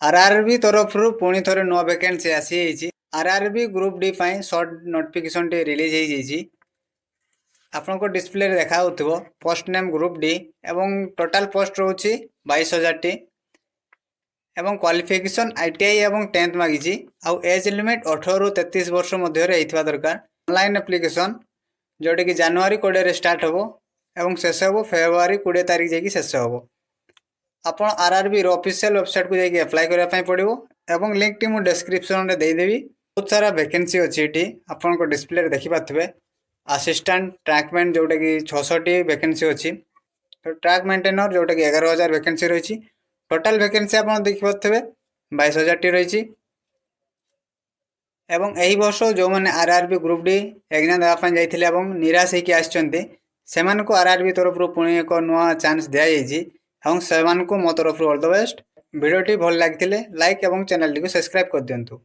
RRB तरफ पुणी थे नुआ वैकेंसी आसी RRB group D short notification टी रिलीज हो आपन को डिस्प्ले देखा पोस्ट नेम ग्रुप डी एवं टोटाल पोस्ट रोचे 22,000 टी एवं क्वालिफिकेशन आईटीआई एवं 10th मागिची आउ एज लिमिट 18 रु 33 वर्ष मध्य होइथिबा दरकार। ऑनलाइन एप्लिकेशन जोटे कि जनवरी 20 रे स्टार्ट होबो एवं शेष होबो फेब्रुआरी 20 तारिख जाकी शेष होबो। आपण आरआरबी रो ऑफिशियल वेबसाइट को जाके अप्लाई करिया पई पड़िबो एवं लिंक टी मु डिस्क्रिप्शन रे दे देबी। बहुत सारा वैकेंसी अछि एठी आपण को डिस्प्ले रे देखि पाथबे। असिस्टेंट ट्रैकमैन जोटा कि 600 टी वैकेंसी अछि, तो ट्रैक मेंटेनर जोटा कि 11,000 वैकेंसी रही। टोटाल वैकेंसी आप देखिए 22,000 टी रही। एवं यही वर्ष जो मैंने आरआरबी ग्रुप डी एग्जाम देवाई जाते निराश होकर आसमान को आरआरबी तरफ पुणी एक नुआ चांस दिखाई से मो तरफ ऑल द बेस्ट। वीडियो भल लगी लाइक और चैनल टी सब्सक्राइब कर दिंतु।